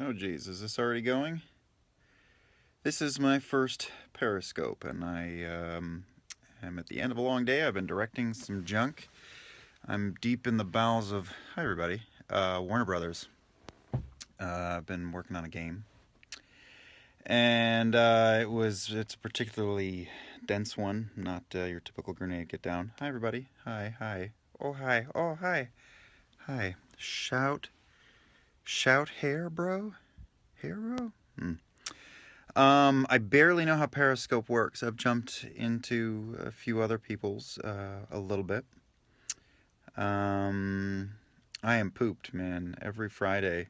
Oh geez, is this already going? This is my first Periscope, and I am at the end of a long day. I've been directing some junk. I'm deep in the bowels of, hi everybody, Warner Brothers. I've been working on a game, and it's a particularly dense one, not your typical grenade get down. Hi everybody, hi, oh hi, hi. Shout hair bro, hair bro. I barely know how Periscope works. I've jumped into a few other people's a little bit. Um, I am pooped, man. Every Friday.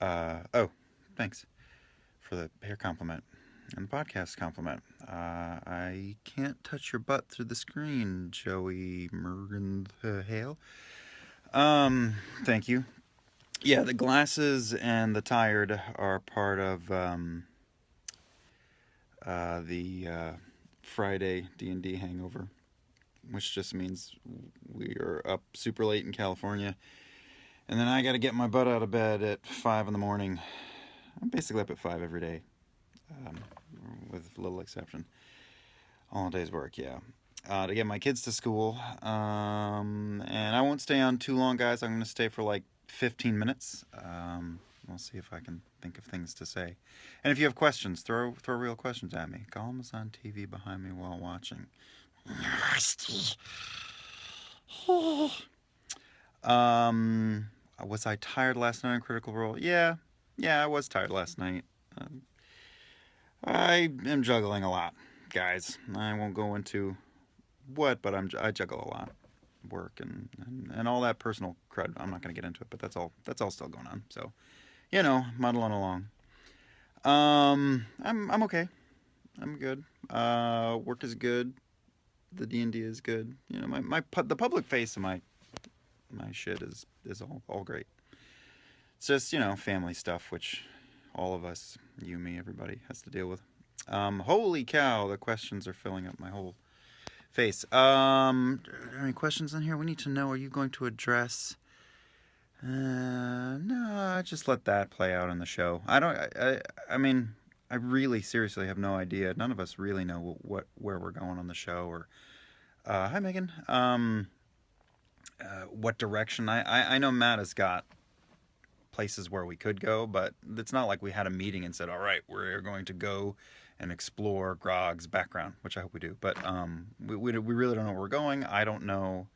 Oh, thanks for the hair compliment and the podcast compliment. I can't touch your butt through the screen, Joey Mergen Hale. Thank you. Yeah, the glasses and the tired are part of the Friday D&D hangover, which just means we are up super late in California, and then I got to get my butt out of bed at 5 in the morning. I'm basically up at 5 every day, um, with little exception. All day's work, yeah. To get my kids to school, and I won't stay on too long, guys. I'm going to stay for like 15 minutes. We'll see if I can think of things to say. And if you have questions, throw real questions at me. Gollum is on TV behind me while watching. Nasty. Was I tired last night on Critical Role? Yeah, I was tired last night. I am juggling a lot, guys. I won't go into what, but I juggle a lot, work and all that personal crud. I'm not going to get into it, but that's all still going on. So, muddling along. I'm okay. I'm good. Work is good. The D&D is good. The public face of my shit is all great. It's just family stuff, which all of us, you, me, everybody has to deal with. Holy cow, the questions are filling up my whole face. Are there any questions in here we need to know? Are you going to address? No, just let that play out in the show. I mean, I really seriously have no idea. None of us really know where we're going on the show. Or, hi Megan. What direction? I know Matt has got places where we could go, but it's not like we had a meeting and said, all right, we're going to go and explore Grog's background, which I hope we do. But we really don't know where we're going. I don't know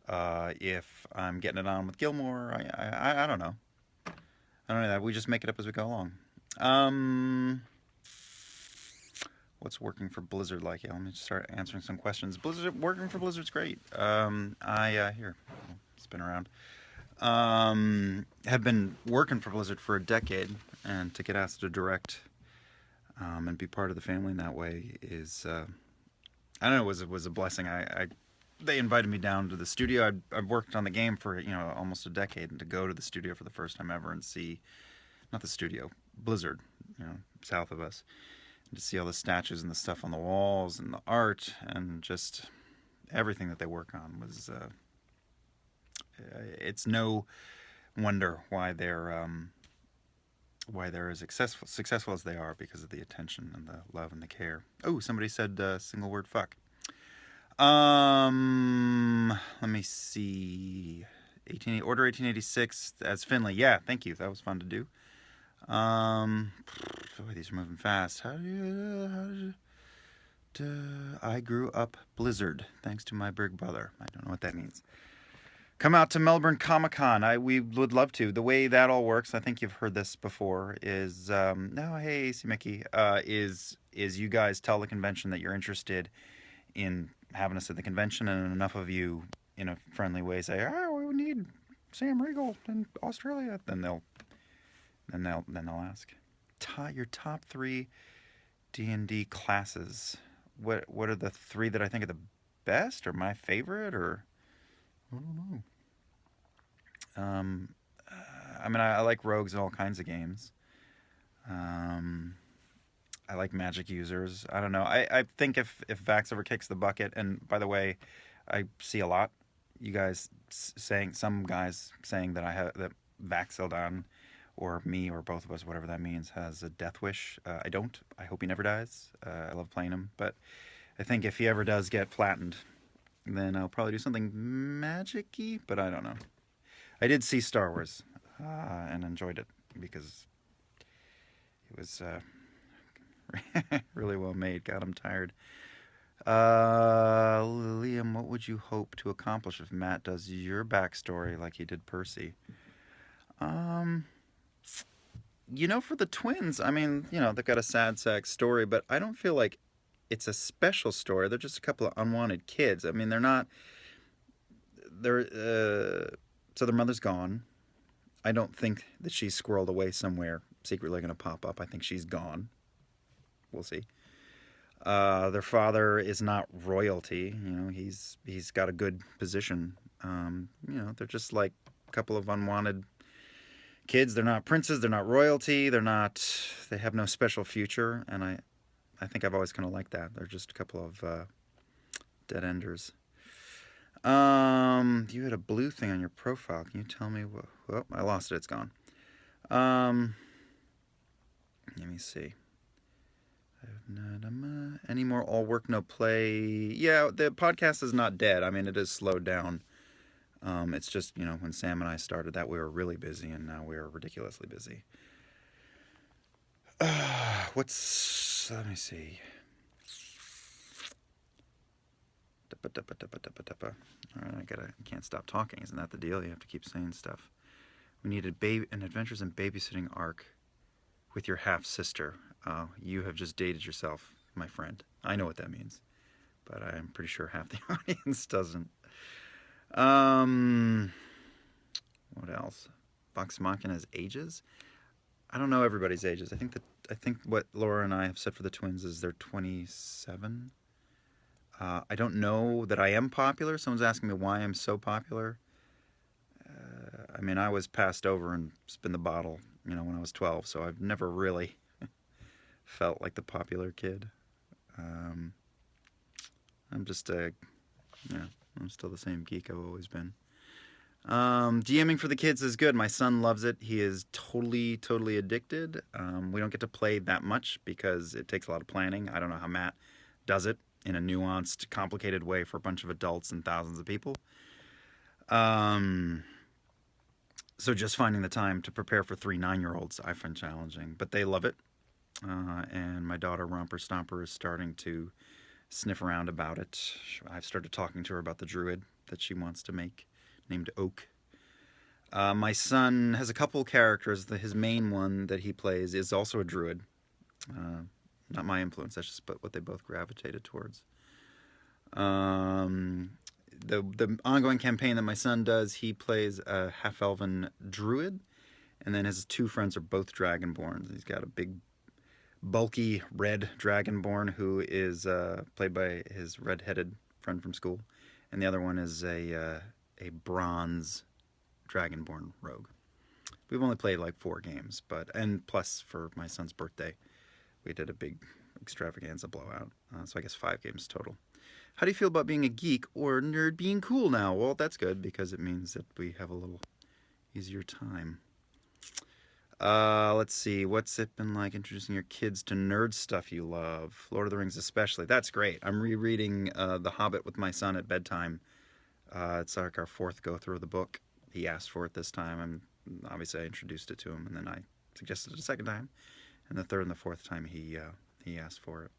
if I'm getting it on with Gilmore. I don't know. I don't know that. We just make it up as we go along. What's working for Blizzard like? Yeah, let me just start answering some questions. Working for Blizzard's great. Here, I'll spin around. Have been working for Blizzard for a decade, and to get asked to direct and be part of the family in that way is, I don't know, was a blessing. They invited me down to the studio. I've worked on the game for almost a decade, and to go to the studio for the first time ever and see, not the studio, Blizzard, south of us, and to see all the statues and the stuff on the walls and the art and just everything that they work on was. It's no wonder why they're as successful as they are, because of the attention and the love and the care. Oh, somebody said single word fuck. Let me see. Order 1886 as Finley. Yeah, thank you. That was fun to do. Boy, these are moving fast. I grew up Blizzard thanks to my big brother. I don't know what that means. Come out to Melbourne Comic-Con. We would love to. The way that all works, I think you've heard this before, is no, hey, AC Mickey, is you guys tell the convention that you're interested in having us at the convention, and enough of you, in a friendly way, say, "Oh, we need Sam Riegel in Australia." Then they'll ask, your top 3 D&D classes. What are the 3 that I think are the best, or my favorite, or I don't know. I mean, I like rogues in all kinds of games. I like magic users. I don't know. I think if Vax ever kicks the bucket, and by the way, I see a lot, you guys saying, some guys saying that that Vaxildon or me, or both of us, whatever that means, has a death wish. I don't. I hope he never dies. I love playing him, but I think if he ever does get flattened, then I'll probably do something magic-y, but I don't know. I did see Star Wars and enjoyed it because it was really well made. God, I'm tired. Liam, what would you hope to accomplish if Matt does your backstory like he did Percy? Um, for the twins, I mean, they've got a sad sack story, but I don't feel like it's a special story. They're just a couple of unwanted kids. I mean, they're not. So their mother's gone. I don't think that she's squirreled away somewhere, secretly going to pop up. I think she's gone. We'll see. Their father is not royalty. He's got a good position. They're just like a couple of unwanted kids. They're not princes. They're not royalty. They have no special future. And I think I've always kind of liked that. They're just a couple of dead enders. You had a blue thing on your profile. Can you tell me what? Well, I lost it. It's gone. Let me see. Any more all work, no play? Yeah, the podcast is not dead. I mean, it is slowed down. It's just, when Sam and I started that, we were really busy, and now we are ridiculously busy. Let me see. All right, I can't stop talking. Isn't that the deal? You have to keep saying stuff. We needed an Adventures in Babysitting arc with your half-sister. You have just dated yourself, my friend. I know what that means, but I'm pretty sure half the audience doesn't. What else? Vox Machina's ages? I don't know everybody's ages. I think what Laura and I have said for the twins is they're 27. I don't know that I am popular. Someone's asking me why I'm so popular. I mean, I was passed over and spin the bottle, when I was 12, so I've never really felt like the popular kid. I'm just I'm still the same geek I've always been. DMing for the kids is good. My son loves it. He is totally, totally addicted. We don't get to play that much because it takes a lot of planning. I don't know how Matt does it in a nuanced, complicated way for a bunch of adults and thousands of people. So just finding the time to prepare for 3 9-year-olds I find challenging, but they love it. And my daughter Romper Stomper is starting to sniff around about it. I've started talking to her about the druid that she wants to make, named Oak. My son has a couple characters. His main one that he plays is also a druid. Not my influence, that's just what they both gravitated towards. The ongoing campaign that my son does, he plays a half-elven druid, and then his 2 friends are both dragonborns. He's got a big, bulky red dragonborn who is played by his red-headed friend from school, and the other one is a bronze dragonborn rogue. We've only played like 4 games, and plus for my son's birthday, we did a big extravaganza blowout. So I guess 5 games total. How do you feel about being a geek or nerd being cool now? Well, that's good because it means that we have a little easier time. Let's see. What's it been like introducing your kids to nerd stuff you love? Lord of the Rings especially. That's great. I'm rereading The Hobbit with my son at bedtime. It's like our 4th go-through of the book. He asked for it this time, and obviously I introduced it to him, and then I suggested it a second time. And the 3rd and the 4th time he asked for it.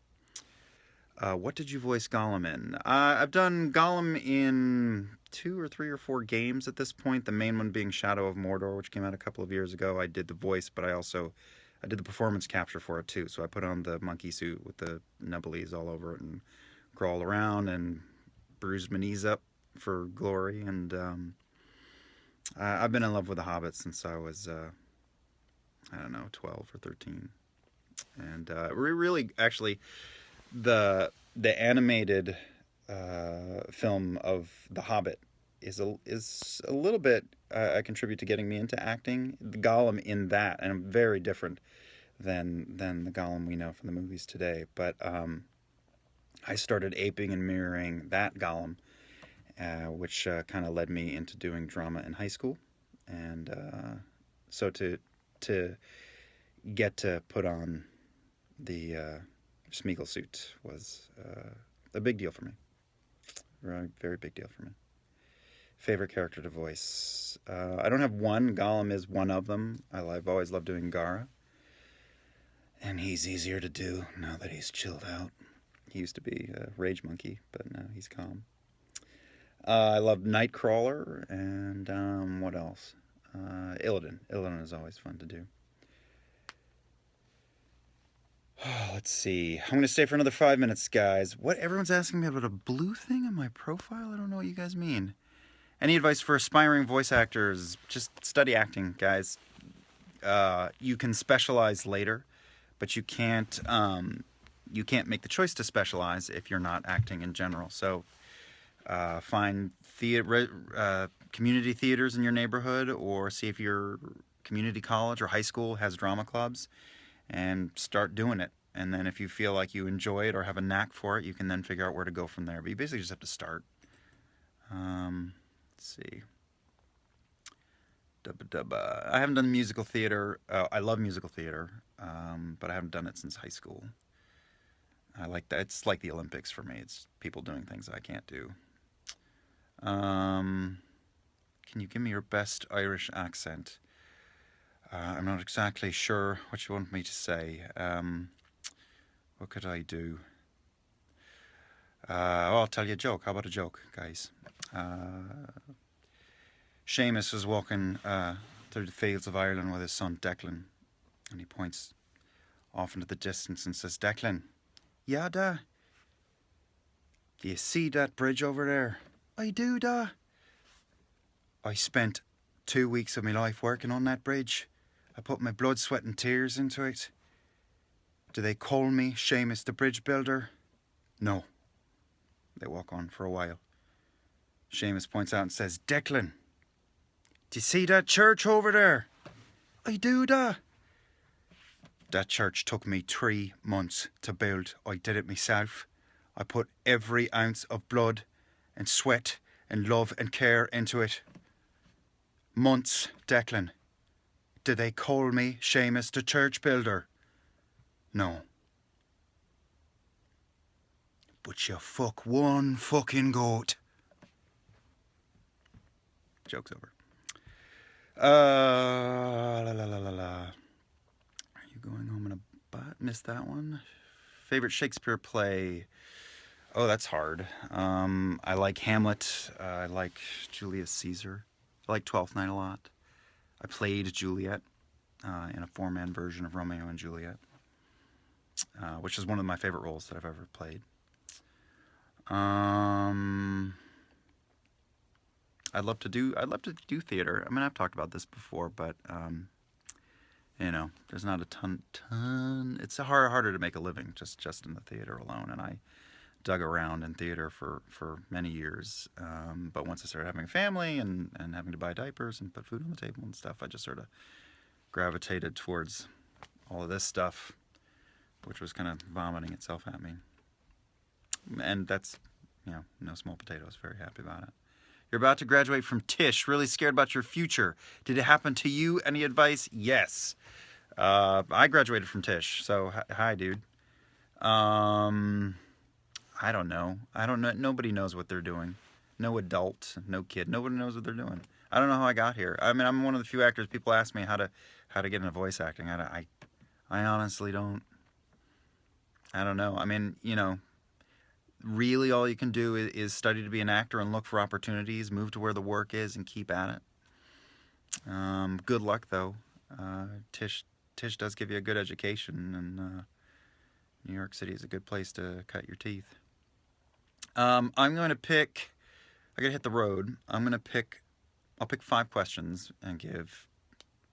What did you voice Gollum in? I've done Gollum in 2 or 3 or 4 games at this point. The main one being Shadow of Mordor, which came out a couple of years ago. I did the voice, but I did the performance capture for it too. So I put on the monkey suit with the nubblies all over it and crawled around and bruised my knees up for glory. And I've been in love with The Hobbit since I was, 12 or 13. And really, actually, the animated film of The Hobbit is a little bit I contribute to getting me into acting. The Gollum in that, and I'm very different than the Gollum we know from the movies today. But I started aping and mirroring that Gollum, which kind of led me into doing drama in high school, and so to to put on the Smeagol suit was a big deal for me. Very, very big deal for me. Favorite character to voice? I don't have one. Gollum is one of them. I've always loved doing Gara. And he's easier to do now that he's chilled out. He used to be a rage monkey, but now he's calm. I love Nightcrawler, and what else? Illidan. Illidan is always fun to do. Let's see. I'm going to stay for another 5 minutes, guys. What? Everyone's asking me about a blue thing on my profile? I don't know what you guys mean. Any advice for aspiring voice actors? Just study acting, guys. You can specialize later, but you can't make the choice to specialize if you're not acting in general. So find community theaters in your neighborhood, or see if your community college or high school has drama clubs, and start doing it. And then if you feel like you enjoy it or have a knack for it, you can then figure out where to go from there. But you basically just have to start. Let's see. I haven't done musical theater. I love musical theater, but I haven't done it since high school. I like that. It's like the Olympics for me. It's people doing things I can't do. Can you give me your best Irish accent? I'm not exactly sure what you want me to say. What could I do? I'll tell you a joke. How about a joke, guys? Seamus was walking through the fields of Ireland with his son Declan, and he points off into the distance and says, "Declan, yeah, da? Do you see that bridge over there?" "I do, da. I spent 2 weeks of my life working on that bridge. I put my blood, sweat and tears into it. Do they call me Seamus the bridge builder?" "No." They walk on for a while. Seamus points out and says, "Declan, do you see that church over there?" "I do, da." "That church took me 3 months to build. I did it myself. I put every ounce of blood and sweat and love and care into it. Months, Declan. Do they call me Seamus the church builder?" "No." "But you fuck one fucking goat." Joke's over. La la la la la. Are you going home in a butt? Missed that one. Favorite Shakespeare play? Oh, that's hard. I like Hamlet. I like Julius Caesar. I like Twelfth Night a lot. I played Juliet in a 4-man version of Romeo and Juliet, which is one of my favorite roles that I've ever played. I'd love to do theater. I mean, I've talked about this before, but you know, there's not a ton. It's harder to make a living just in the theater alone. And I dug around in theater for many years. But once I started having a family and having to buy diapers and put food on the table and stuff, I just sort of gravitated towards all of this stuff, which was kind of vomiting itself at me. And that's, you know, no small potatoes. Very happy about it. You're about to graduate from Tisch. Really scared about your future. Did it happen to you? Any advice? Yes. I graduated from Tisch. So hi, dude. I don't know. Nobody knows what they're doing. No adult, no kid. Nobody knows what they're doing. I don't know how I got here. I mean, I'm one of the few actors. People ask me how to get into voice acting. I honestly don't. I don't know. I mean, you know, really all you can do is study to be an actor and look for opportunities, move to where the work is, and keep at it. Good luck, though. Tisch does give you a good education, and New York City is a good place to cut your teeth. I'm going to pick... I gotta hit the road. I'll pick 5 questions and give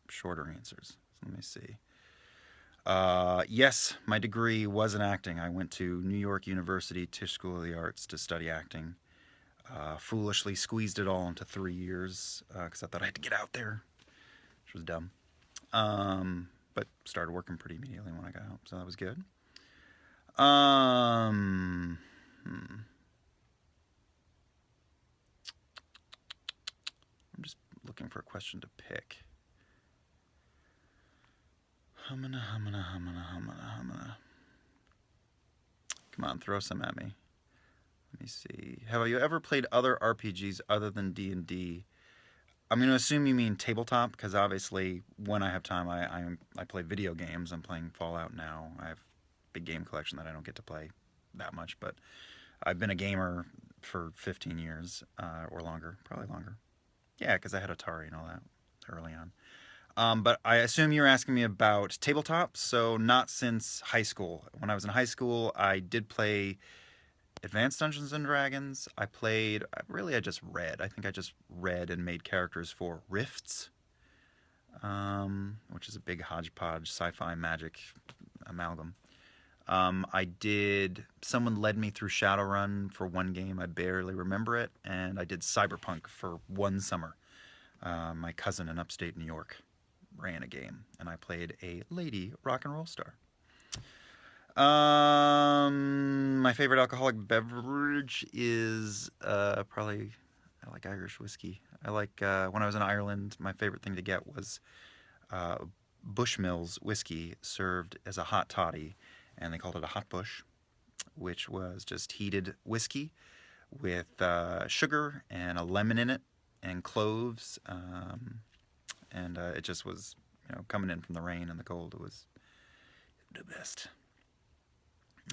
shorter answers. So let me see. Yes, my degree was in acting. I went to New York University Tisch School of the Arts to study acting. Foolishly squeezed it all into 3 years because I thought I had to get out there, which was dumb. But started working pretty immediately when I got out, so that was good. I'm just looking for a question to pick. Humana. Come on, throw some at me. Let me see. Have you ever played other RPGs other than D&D? I'm going to assume you mean tabletop, because obviously when I have time, I play video games. I'm playing Fallout now. I have a big game collection that I don't get to play that much, but I've been a gamer for 15 years or longer, probably longer. Yeah, because I had Atari and all that early on. But I assume you're asking me about tabletop, so not since high school. When I was in high school, I did play Advanced Dungeons and Dragons. I just read. I think I just read and made characters for Rifts, which is a big hodgepodge sci-fi magic amalgam. Someone led me through Shadowrun for one game. I barely remember it. And I did Cyberpunk for one summer. My cousin in upstate New York ran a game, and I played a lady rock and roll star. My favorite alcoholic beverage is probably, I like Irish whiskey. I like, when I was in Ireland, my favorite thing to get was Bushmills whiskey served as a hot toddy, and they called it a hot bush, which was just heated whiskey with sugar and a lemon in it and cloves, and it just was, coming in from the rain and the cold. It was the best.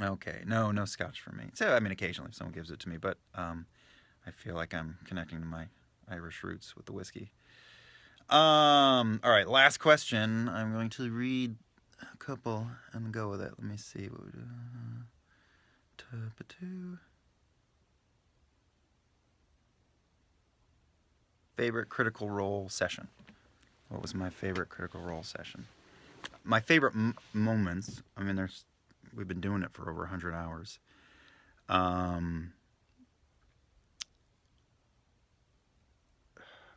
Okay, no scotch for me. So, I mean, occasionally if someone gives it to me, but I feel like I'm connecting to my Irish roots with the whiskey. All right, last question. I'm going to read a couple and go with it. Let me see what we do. Favorite Critical Role session. What was my favorite Critical Role session? My favorite moments, I mean, we've been doing it for over 100 hours.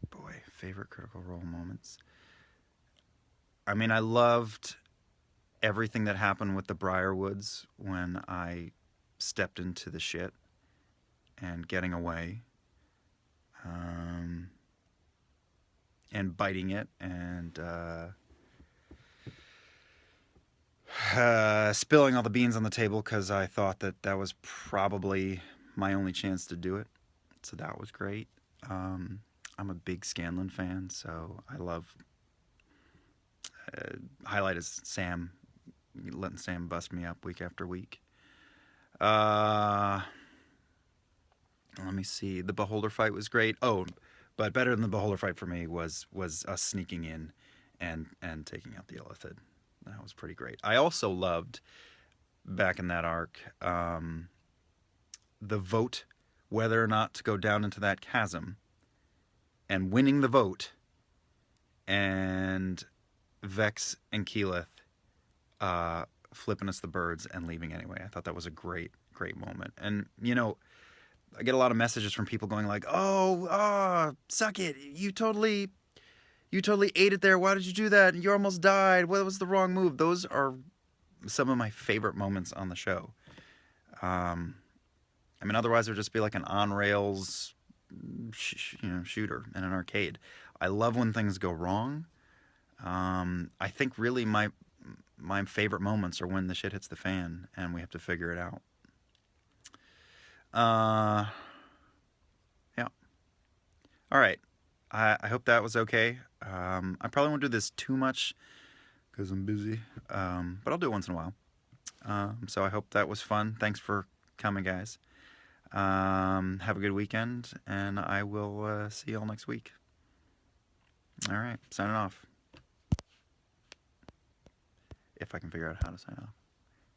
Boy, favorite Critical Role moments. I mean, I loved everything that happened with the Briarwoods when I stepped into the shit and getting away. And biting it and spilling all the beans on the table because I thought that was probably my only chance to do it. So that was great. I'm a big Scanlan fan, so I love... highlight is Sam, letting Sam bust me up week after week. Let me see. The Beholder fight was great. Oh, but better than the Beholder fight for me was us sneaking in and taking out the Illithid. That was pretty great. I also loved, back in that arc, the vote whether or not to go down into that chasm, and winning the vote, and Vex and Keyleth flipping us the birds and leaving anyway. I thought that was a great moment. And, I get a lot of messages from people going like, oh, suck it. You totally ate it there. Why did you do that? You almost died. What was the wrong move? Those are some of my favorite moments on the show. I mean, otherwise it would just be like an on-rails shooter in an arcade. I love when things go wrong. I think really my favorite moments are when the shit hits the fan and we have to figure it out. Yeah. All right. I hope that was okay. I probably won't do this too much because I'm busy, but I'll do it once in a while. So I hope that was fun. Thanks for coming, guys. Have a good weekend, and I will see you all next week. All right, signing off. If I can figure out how to sign off.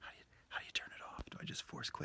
How do you turn it off? Do I just force quit?